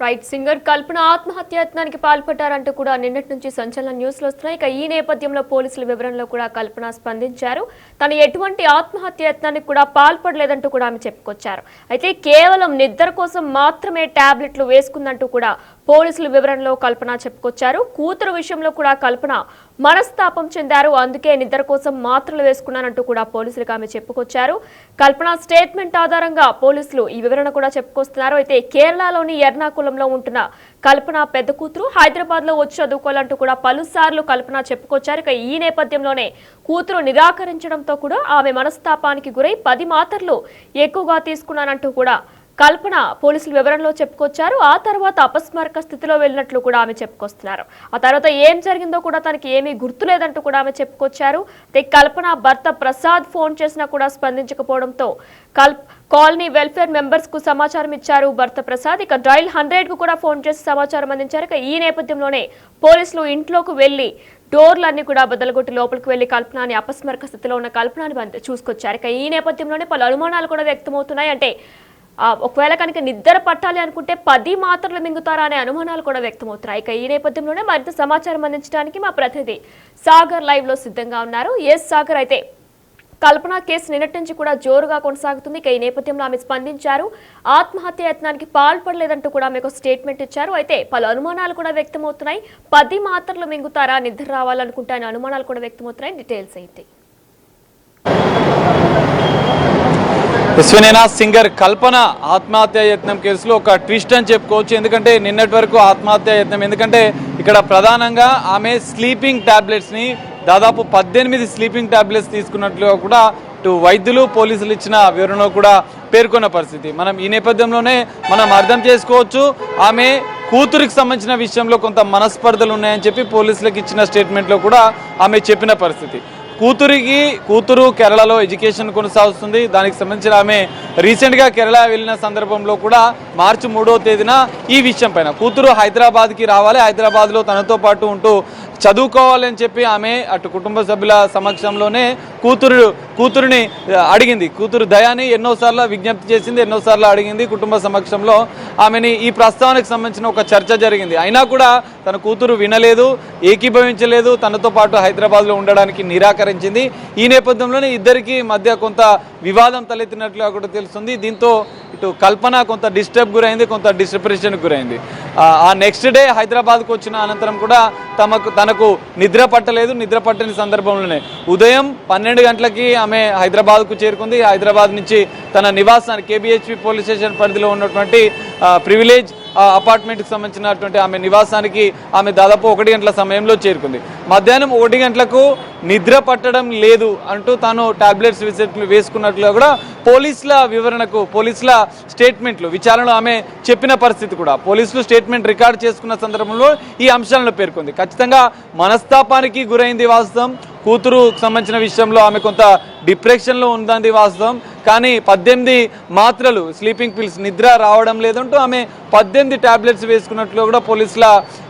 Right singer కల్పన ఆత్మహత్యాయత్నానికి పాల్పడ్డారంటూ కూడా నిన్నటి నుంచి సంచలన న్యూస్లు వస్తున్నాయి. ఇక ఈ నేపథ్యంలో పోలీసుల వివరణలో కూడా కల్పన స్పందించారు. తను ఎటువంటి ఆత్మహత్యాయత్నానికి కూడా పాల్పడలేదంటూ కూడా ఆమె చెప్పుకొచ్చారు. అయితే కేవలం నిద్ర కోసం మాత్రమే టాబ్లెట్లు వేసుకుందంటూ కూడా పోలీసుల వివరణలో కల్పన చెప్పుకొచ్చారు. కూతురు విషయంలో కూడా కల్పన మనస్తాపం చెందారు. అందుకే నిద్ర కోసం మాత్రలు వేసుకున్నానంటూ కూడా పోలీసులకు ఆమె చెప్పుకొచ్చారు. కల్పన స్టేట్మెంట్ ఆధారంగా పోలీసులు ఈ వివరణ కూడా చెప్పుకొస్తున్నారు. అయితే కేరళలోని ఎర్నాకుళంలో ఉంటున్న కల్పన పెద్ద కూతురు హైదరాబాద్ లో వచ్చి చదువుకోవాలంటూ కూడా పలుసార్లు కల్పన చెప్పుకొచ్చారు. ఇక ఈ నేపథ్యంలోనే కూతురు నిరాకరించడంతో కూడా ఆమె మనస్తాపానికి గురై 10 మాత్రలు ఎక్కువగా తీసుకున్నానంటూ కూడా కల్పన పోలీసుల వివరణలో చెప్పుకొచ్చారు. ఆ తర్వాత అపస్మారక స్థితిలో వెళ్ళినట్లు కూడా ఆమె చెప్పుకొస్తున్నారు. ఆ తర్వాత ఏం జరిగిందో కూడా తనకి ఏమీ గుర్తులేదంటూ కూడా ఆమె చెప్పుకొచ్చారు. కల్పన భర్త ప్రసాద్ ఫోన్ చేసినా కూడా స్పందించకపోవడంతో కాలనీ వెల్ఫేర్ మెంబర్స్ కు సమాచారం ఇచ్చారు భర్త ప్రసాద్. ఇక డైల్ 100 కు కూడా ఫోన్ చేసి సమాచారం అందించారు. ఇక ఈ నేపథ్యంలోనే పోలీసులు ఇంట్లోకి వెళ్లి డోర్లన్నీ కూడా బద్దలుగొట్టి లోపలికి వెళ్లి కల్పనని అపస్మారక స్థితిలో ఉన్న కల్పనని చూసుకొచ్చారు. ఇక ఈ నేపథ్యంలోనే పలు అనుమానాలు కూడా వ్యక్తమవుతున్నాయి. అంటే ఒకవేళ కనుక నిద్ర పట్టాలి అనుకుంటే 10 మాత్రలు మింగుతారా అనే అనుమానాలు కూడా వ్యక్తమవుతున్నాయి. ఇక ఈ నేపథ్యంలోనే మరింత సమాచారం అందించడానికి మా ప్రతినిధి సాగర్ లైవ్ లో సిద్ధంగా ఉన్నారు. సాగర్, అయితే కల్పన కేసు నిన్నటి నుంచి కూడా జోరుగా కొనసాగుతుంది. ఇక ఈ నేపథ్యంలో ఆమె స్పందించారు. ఆత్మహత్య యత్నానికి పాల్పడలేదంటూ కూడా ఆమె ఒక స్టేట్మెంట్ ఇచ్చారు. అయితే పలు అనుమానాలు కూడా వ్యక్తమవుతున్నాయి. 10 మాత్రలు మింగుతారా, నిద్ర రావాలనుకుంటే అనే అనుమానాలు కూడా వ్యక్తమవుతున్నాయి. డీటెయిల్స్ ఏంటి? విశ్వనేనా సింగర్ కల్పన ఆత్మహత్య యత్నం కేసులో ఒక ట్విస్ట్ అని చెప్పుకోవచ్చు. ఎందుకంటే నిన్నటి వరకు ఆత్మహత్య యత్నం, ఎందుకంటే ఇక్కడ ప్రధానంగా ఆమె స్లీపింగ్ టాబ్లెట్స్ని దాదాపు 18 స్లీపింగ్ టాబ్లెట్స్ తీసుకున్నట్లుగా కూడా ఇటు వైద్యులు పోలీసులు ఇచ్చిన వివరణలో కూడా పేర్కొన్న పరిస్థితి. మనం ఈ నేపథ్యంలోనే మనం అర్థం చేసుకోవచ్చు, ఆమె కూతురికి సంబంధించిన విషయంలో కొంత మనస్పర్ధలు ఉన్నాయని చెప్పి పోలీసులకు ఇచ్చిన స్టేట్మెంట్లో కూడా ఆమె చెప్పిన పరిస్థితి. కూతురు కేరళలో ఎడ్యుకేషన్ కొనసాగుతుంది. దానికి సంబంధించిన ఆమె రీసెంట్గా కేరళ వెళ్ళిన సందర్భంలో కూడా మార్చి 3వ తేదీన ఈ విషయం పైన కూతురు హైదరాబాద్కి రావాలి, హైదరాబాద్లో తనతో పాటు ఉంటూ చదువుకోవాలని చెప్పి ఆమె అటు కుటుంబ సభ్యుల సమక్షంలోనే కూతురుని అడిగింది. కూతురు దయాని ఎన్నోసార్లు విజ్ఞప్తి చేసింది, ఎన్నోసార్లు అడిగింది. కుటుంబ సమక్షంలో ఆమెని ఈ ప్రస్తావనకు సంబంధించిన ఒక చర్చ జరిగింది. అయినా కూడా తన కూతురు వినలేదు, ఏకీభవించలేదు, తనతో పాటు హైదరాబాద్లో ఉండడానికి నిరాకరించింది. ఈ నేపథ్యంలోనే ఇద్దరికి మధ్య కొంత వివాదం తలెత్తినట్లుగా కూడా తెలుస్తుంది. దీంతో ఇటు కల్పన కొంత డిస్టర్బ్ గురైంది, కొంత డిస్టర్బేషన్కి గురైంది. ఆ నెక్స్ట్ డే హైదరాబాద్కు వచ్చిన అనంతరం కూడా తనకు నిద్ర పట్టలేదు. నిద్ర పట్టని సందర్భంలోనే ఉదయం 12 గంటలకి ఆమె హైదరాబాద్కు చేరుకుంది. హైదరాబాద్ నుంచి తన నివాసానికి కేబిహెచ్పి పోలీస్ స్టేషన్ పరిధిలో ఉన్నటువంటి ప్రివిలేజ్ అపార్ట్మెంట్కి సంబంధించినటువంటి ఆమె నివాసానికి ఆమె దాదాపు 1 గంటల సమయంలో చేరుకుంది. మధ్యాహ్నం 1 గంటలకు నిద్ర పట్టడం లేదు అంటూ తాను టాబ్లెట్స్ వేసుకున్నట్లుగా కూడా పోలీసుల వివరణకు, పోలీసుల స్టేట్మెంట్లు విచారణలో ఆమె చెప్పిన పరిస్థితి కూడా పోలీసులు స్టేట్మెంట్ రికార్డ్ చేసుకున్న సందర్భంలో ఈ అంశాలను పేర్కొంది. ఖచ్చితంగా మనస్తాపానికి గురైంది వాస్తవం. కూతురుకు సంబంధించిన విషయంలో ఆమె కొంత డిప్రెషన్లో ఉందని వాస్తవం. కానీ 18 మాత్రలు స్లీపింగ్ పిల్స్ నిద్ర రావడం లేదంటూ ఆమె 18 టాబ్లెట్స్ వేసుకున్నట్లు కూడా పోలీసుల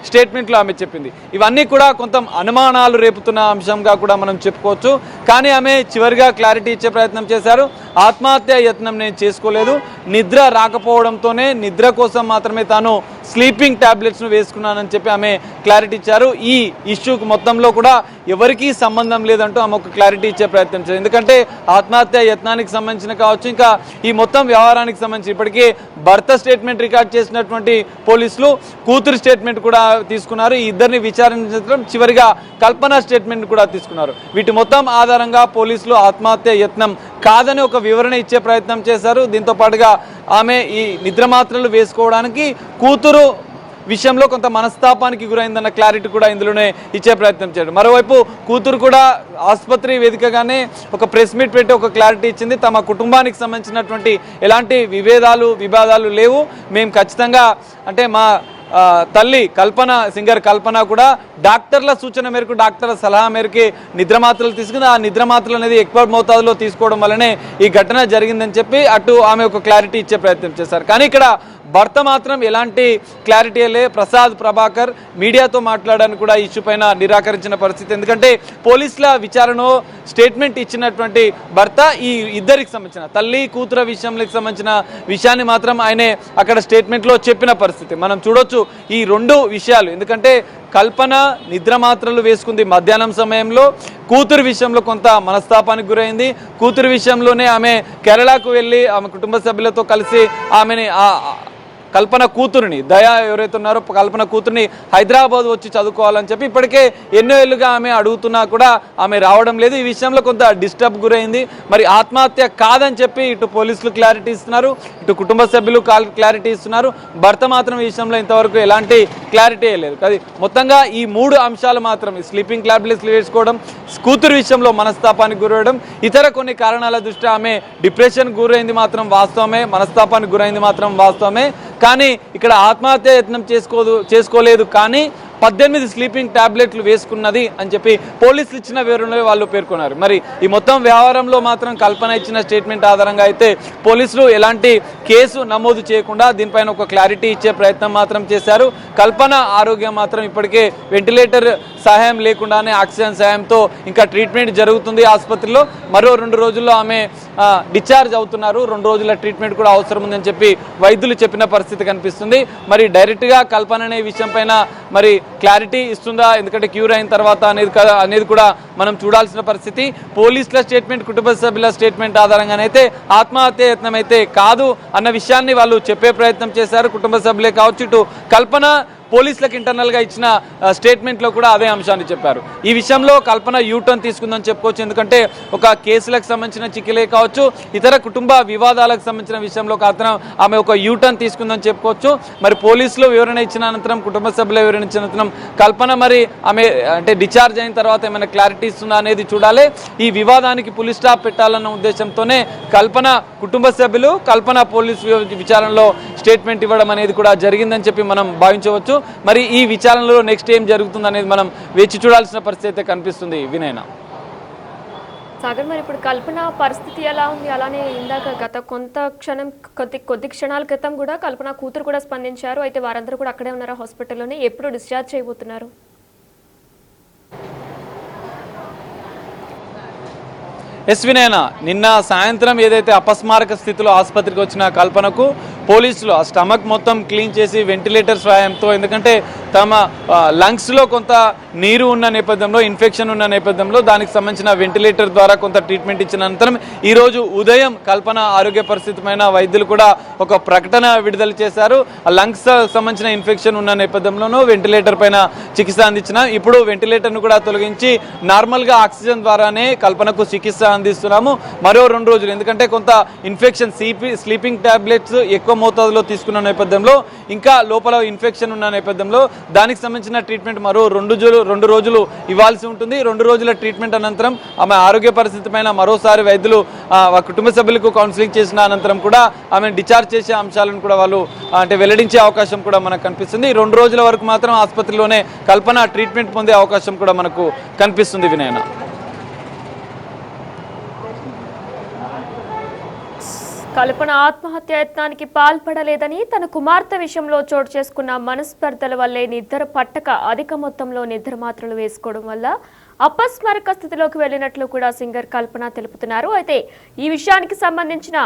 స్టేట్మెంట్లో ఆమె చెప్పింది. ఇవన్నీ కూడా కొంత అనుమానాలు రేపుతున్న అంశంగా కూడా మనం చెప్పుకోవచ్చు. కానీ ఆమె చివరిగా క్లారిటీ ఇచ్చే ప్రయత్నం చేశారు. ఆత్మహత్య యత్నం నేను చేసుకోలేదు, నిద్ర రాకపోవడంతోనే నిద్ర కోసం మాత్రమే తాను స్లీపింగ్ టాబ్లెట్స్ను వేసుకున్నానని చెప్పి ఆమె క్లారిటీ ఇచ్చారు. ఈ ఇష్యూకి మొత్తంలో కూడా ఎవరికీ సంబంధం లేదంటూ ఆమె ఒక క్లారిటీ ఇచ్చే ప్రయత్నం చేశారు. ఎందుకంటే ఆత్మహత్య యత్నానికి సంబంధించిన కావచ్చు, ఇంకా ఈ మొత్తం వ్యవహారానికి సంబంధించి ఇప్పటికీ భర్త స్టేట్మెంట్ రికార్డ్ చేసినటువంటి పోలీసులు కూతురు స్టేట్మెంట్ కూడా తీసుకున్నారు. ఈ ఇద్దరిని విచారించడం చివరిగా కల్పన స్టేట్మెంట్ కూడా తీసుకున్నారు. వీటి మొత్తం ఆధారంగా పోలీసులు ఆత్మహత్య యత్నం కాదని ఒక వివరణ ఇచ్చే ప్రయత్నం చేశారు. దీంతో పాటుగా ఆమె ఈ నిద్ర మాత్రలు వేసుకోవడానికి కూతురు విషయంలో కొంత మనస్తాపానికి గురైందన్న క్లారిటీ కూడా ఇందులోనే ఇచ్చే ప్రయత్నం చేయడం. మరోవైపు కూతురు కూడా ఆసుపత్రి వేదికగానే ఒక ప్రెస్ మీట్ పెట్టి ఒక క్లారిటీ ఇచ్చింది. తమ కుటుంబానికి సంబంధించినటువంటి ఎలాంటి విభేదాలు లేవు, మేము ఖచ్చితంగా అంటే తల్లి కల్పన సింగర్ కల్పన కూడా డాక్టర్ల సూచన మేరకు డాక్టర్ల సలహా మేరకు నిద్ర మాత్రలు తీసుకుంది. ఆ నిద్ర మాత్రలు అనేది ఎక్కువ మోతాదులో తీసుకోవడం వల్లనే ఈ ఘటన జరిగిందని చెప్పి అటు ఆమె ఒక క్లారిటీ ఇచ్చే ప్రయత్నం చేశారు. కానీ ఇక్కడ భర్త మాత్రం ఎలాంటి క్లారిటీ లే. ప్రసాద్ ప్రభాకర్ మీడియాతో మాట్లాడడానికి కూడా ఇష్యూ పైన నిరాకరించిన పరిస్థితి. ఎందుకంటే పోలీసుల విచారణ స్టేట్మెంట్ ఇచ్చినటువంటి భర్త ఈ ఇద్దరికి సంబంధించిన తల్లి కూతుర విషయంకి సంబంధించిన విషయాన్ని మాత్రం ఆయనే అక్కడ స్టేట్మెంట్లో చెప్పిన పరిస్థితి మనం చూడొచ్చు. ఈ రెండు విషయాలు ఎందుకంటే కల్పన నిద్ర మాత్రలు వేసుకుంది మధ్యాహ్నం సమయంలో. కూతురు విషయంలో కొంత మనస్తాపానికి గురైంది. కూతురు విషయంలోనే ఆమె కేరళకు వెళ్ళి ఆమె కుటుంబ సభ్యులతో కలిసి ఆమెని కల్పన కూతురిని దయా ఎవరైతే ఉన్నారో కల్పన కూతురిని హైదరాబాద్ వచ్చి చదువుకోవాలని చెప్పి ఇప్పటికే ఎన్నో ఏళ్ళుగా ఆమె అడుగుతున్నా కూడా ఆమె రావడం లేదు. ఈ విషయంలో కొంత డిస్టర్బ్ గురైంది. మరి ఆత్మహత్య కాదని చెప్పి ఇటు పోలీసులు క్లారిటీ ఇస్తున్నారు, ఇటు కుటుంబ సభ్యులు క్లారిటీ ఇస్తున్నారు. భర్త మాత్రం ఈ విషయంలో ఇంతవరకు ఎలాంటి క్లారిటీ లేదు. అది మొత్తంగా ఈ మూడు అంశాలు మాత్రం స్లీపింగ్ టాబ్లెట్స్ వేసుకోవడం, కూతురు విషయంలో మనస్తాపానికి గురవడం, ఇతర కొన్ని కారణాల దృష్ట్యా ఆమె డిప్రెషన్ గురైంది మాత్రం వాస్తవమే, మనస్తాపానికి గురైంది మాత్రం వాస్తవమే. కానీ ఇక్కడ ఆత్మహత్య యత్నం చేసుకోలేదు కానీ 18 స్లీపింగ్ టాబ్లెట్లు వేసుకున్నది అని చెప్పి పోలీసులు ఇచ్చిన వివరణలో వాళ్ళు పేర్కొన్నారు. మరి ఈ మొత్తం వ్యవహారంలో మాత్రం కల్పన ఇచ్చిన స్టేట్మెంట్ ఆధారంగా అయితే పోలీసులు ఎలాంటి కేసు నమోదు చేయకుండా దీనిపైన ఒక క్లారిటీ ఇచ్చే ప్రయత్నం మాత్రం చేశారు. కల్పన ఆరోగ్యం మాత్రం ఇప్పటికే వెంటిలేటర్ సహాయం లేకుండానే ఆక్సిజన్ సహాయంతో ఇంకా ట్రీట్మెంట్ జరుగుతుంది ఆసుపత్రిలో. మరో 2 రోజుల్లో ఆమె డిశ్చార్జ్ అవుతున్నారు. 2 రోజుల ట్రీట్మెంట్ కూడా అవసరం ఉందని చెప్పి వైద్యులు చెప్పిన పరిస్థితి కనిపిస్తుంది. మరి డైరెక్ట్గా కల్పన అనే విషయం పైన మరి క్లారిటీ ఇస్తుందా, ఎందుకంటే క్యూర్ అయిన తర్వాత అనేది కూడా మనం చూడాల్సిన పరిస్థితి. పోలీసుల స్టేట్మెంట్, కుటుంబ సభ్యుల స్టేట్మెంట్ ఆధారంగానైతే ఆత్మహత్య యత్నం అయితే కాదు అన్న విషయాన్ని వాళ్ళు చెప్పే ప్రయత్నం చేశారు. కుటుంబ సభ్యులే కావచ్చు, ఇటు కల్పన పోలీసులకు ఇంటర్నల్గా ఇచ్చిన స్టేట్మెంట్లో కూడా అదే అంశాన్ని చెప్పారు. ఈ విషయంలో కల్పన యూటర్న్ తీసుకుందని చెప్పుకోవచ్చు. ఎందుకంటే ఒక కేసులకు సంబంధించిన చిక్కిలే కావచ్చు, ఇతర కుటుంబ వివాదాలకు సంబంధించిన విషయంలో మాత్రం ఆమె ఒక యూటర్న్ తీసుకుందని చెప్పుకోవచ్చు. మరి పోలీసులు వివరణ ఇచ్చిన అనంతరం, కుటుంబ సభ్యుల వివరణ ఇచ్చిన అనంతరం కల్పన మరి ఆమె అంటే డిశ్చార్జ్ అయిన తర్వాత ఏమైనా క్లారిటీ ఇస్తుందా అనేది చూడాలి. ఈ వివాదానికి పులి స్టాప్ పెట్టాలన్న ఉద్దేశంతోనే కల్పన కుటుంబ సభ్యులు, కల్పన పోలీసు విచారణలో స్టేట్మెంట్ ఇవ్వడం అనేది కూడా జరిగిందని చెప్పి మనం భావించవచ్చు. మరి ఈ విచారణలో నెక్స్ట్ ఏం జరుగుతుంది అనేది మనం వేచి చూడాల్సిన పరిస్థితి అయితే కనిపిస్తుంది. వినయన సాగర్, మరి ఇప్పుడు కల్పన పరిస్థితి ఎలా ఉంది? అలానే ఇందాక గత కొద్ది క్షణాల క్రితం కూడా కల్పన కూతురు కూడా స్పందించారు. అయితే వారందరూ కూడా అక్కడే ఉన్నారా హాస్పిటల్లోనే? ఎప్పుడు డిశ్చార్జ్ చేయబోతున్నారు? వినయన నిన్న సాయంత్రం ఏదైతే అపస్మారక స్థితిలో ఆసుపత్రికి వచ్చిన కల్పనకు పోలీసులు ఆ స్టమక్ మొత్తం క్లీన్ చేసి వెంటిలేటర్ సహాయంతో, ఎందుకంటే తమ లంగ్స్లో కొంత నీరు ఉన్న నేపథ్యంలో, ఇన్ఫెక్షన్ ఉన్న నేపథ్యంలో దానికి సంబంధించిన వెంటిలేటర్ ద్వారా కొంత ట్రీట్మెంట్ ఇచ్చిన అనంతరం ఈరోజు ఉదయం కల్పన ఆరోగ్య పరిస్థితి పైన వైద్యులు కూడా ఒక ప్రకటన విడుదల చేశారు. ఆ లంగ్స్ సంబంధించిన ఇన్ఫెక్షన్ ఉన్న నేపథ్యంలోనూ వెంటిలేటర్ పైన చికిత్స అందించిన, ఇప్పుడు వెంటిలేటర్ను కూడా తొలగించి నార్మల్గా ఆక్సిజన్ ద్వారానే కల్పనకు చికిత్స అందిస్తున్నాము. మరో 2 రోజులు, ఎందుకంటే కొంత ఇన్ఫెక్షన్ స్లీపింగ్ టాబ్లెట్స్ ఎక్కువ మోతాదులో తీసుకున్న నేపథ్యంలో, ఇంకా లోపల ఇన్ఫెక్షన్ ఉన్న నేపథ్యంలో దానికి సంబంధించిన ట్రీట్మెంట్ మరో 2 రోజులు ఇవ్వాల్సి ఉంటుంది. 2 రోజుల ట్రీట్మెంట్ అనంతరం ఆమె ఆరోగ్య పరిస్థితి పైన మరోసారి వైద్యులు కుటుంబ సభ్యులకు కౌన్సిలింగ్ చేసిన అనంతరం కూడా ఆమెను డిశ్చార్జ్ చేసే అంశాలను కూడా వాళ్ళు అంటే వెల్లడించే అవకాశం కూడా మనకు కనిపిస్తుంది. 2 రోజుల వరకు మాత్రం ఆసుపత్రిలోనే కల్పన ట్రీట్మెంట్ పొందే అవకాశం కూడా మనకు కనిపిస్తుంది. వినయన కల్పన ఆత్మహత్య యత్నానికి పాల్పడలేదని, తన కుమార్తె విషయంలో చోటు చేసుకున్న మనస్పర్ధల వల్లే నిద్ర పట్టక అధిక మొత్తంలో నిద్ర మాత్రలు వేసుకోవడం వల్ల అపస్మారక స్థితిలోకి వెళ్లినట్లు కూడా సింగర్ కల్పన తెలుపుతున్నారు. అయితే ఈ విషయానికి సంబంధించిన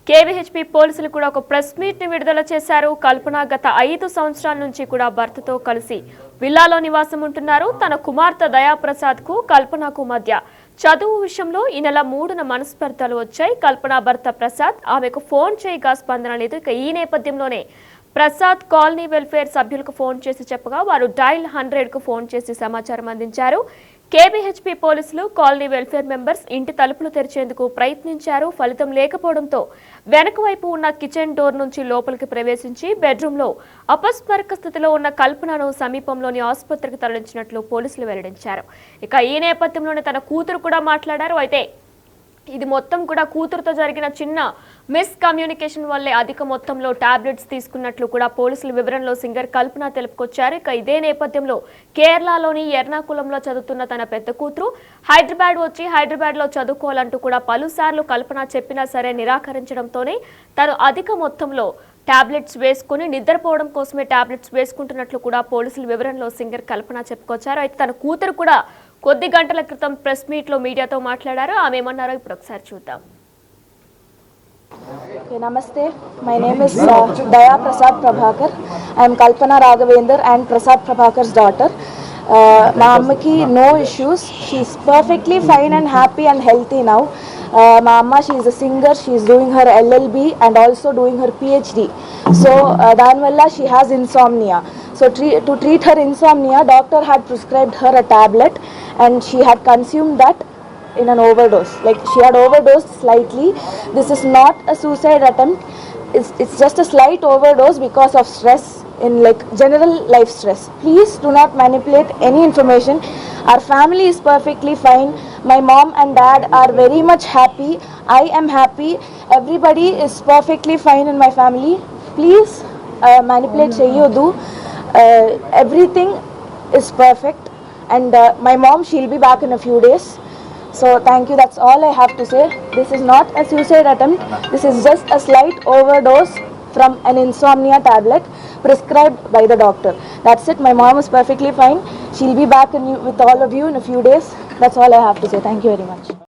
కేవీహెచ్పీ పోలీసులు కూడా ఒక ప్రెస్ మీట్ ని విడుదల చేశారు. కల్పన గత 5 సంవత్సరాల నుంచి కూడా భర్తతో కలిసి విల్లాలో నివాసం ఉంటున్నారు. తన కుమార్తె దయాప్రసాద్ కు కల్పనకు మధ్య చదువు విషయంలో ఈ నెల 3న మనస్పర్ధలు వచ్చాయి. కల్పన భర్త ప్రసాద్ ఆమెకు ఫోన్ చేయగా స్పందన లేదు. ఇక ఈ నేపథ్యంలోనే ప్రసాద్ కాలనీ వెల్ఫేర్ సభ్యులకు ఫోన్ చేసి చెప్పగా వారు డైల్ 100కు ఫోన్ చేసి సమాచారం అందించారు. కేబీహెచ్పీ పోలీసులు కాలనీ వెల్ఫేర్ మెంబర్స్ ఇంటి తలుపులు తెరిచేందుకు ప్రయత్నించారు. ఫలితం లేకపోవడంతో వెనక వైపు ఉన్న కిచెన్ డోర్ నుంచి లోపలికి ప్రవేశించి బెడ్రూమ్లో అపస్మారక స్థితిలో ఉన్న కల్పనను సమీపంలోని ఆసుపత్రికి తరలించినట్లు పోలీసులు వెల్లడించారు. ఇక ఈ నేపథ్యంలోనే తన కూతురు కూడా మాట్లాడారు. అయితే ఇది మొత్తం కూడా కూతురుతో జరిగిన చిన్న మిస్ కమ్యూనికేషన్ వల్లే అధిక మొత్తంలో టాబ్లెట్స్ తీసుకున్నట్లు కూడా పోలీసుల వివరణలో సింగర్ కల్పన తెలుపుకొచ్చారు. ఇక ఇదే నేపథ్యంలో కేరళలోని ఎర్నాకుళంలో చదువుతున్న తన పెద్ద కూతురు హైదరాబాద్ వచ్చి హైదరాబాద్లో చదువుకోవాలంటూ కూడా పలుసార్లు కల్పన చెప్పినా సరే నిరాకరించడంతోనే తను అధిక మొత్తంలో టాబ్లెట్స్ వేసుకుని నిద్రపోవడం కోసమే టాబ్లెట్స్ వేసుకుంటున్నట్లు కూడా పోలీసుల వివరణలో సింగర్ కల్పన చెప్పుకొచ్చారు. అయితే తన కూతురు కూడా కొద్ది గంటల క్రితం ప్రెస్ మీట్లో మీడియాతో మాట్లాడారు. ఆమె ఏమన్నారో ఇప్పుడు ఒకసారి చూద్దాం. Okay, namaste. My name is Daya Prasad Prabhakar. I am Kalpana Raghavendra and Prasad Prabhakar's daughter. My ammaki no issues. She is perfectly fine and happy and healthy now. My amma, she is a singer. She is doing her LLB and also doing her PhD. So danvalla she has insomnia. So to treat her insomnia, doctor had prescribed her a tablet and she had consumed that in an overdose. Like she had overdosed slightly. This is not a suicide attempt. It's just a slight overdose because of stress in like general life stress. Please do not manipulate any information. Our family is perfectly fine. My mom and dad are very much happy. I am happy. Everybody is perfectly fine in my family. Please manipulate cheyyudu. Everything is perfect and my mom, she'll be back in a few days. So thank you, that's all I have to say. This is not a suicide attempt. This is just a slight overdose from an insomnia tablet prescribed by the doctor. That's it. My mom is perfectly fine. She'll be back with all of you in a few days. That's all I have to say. Thank you very much.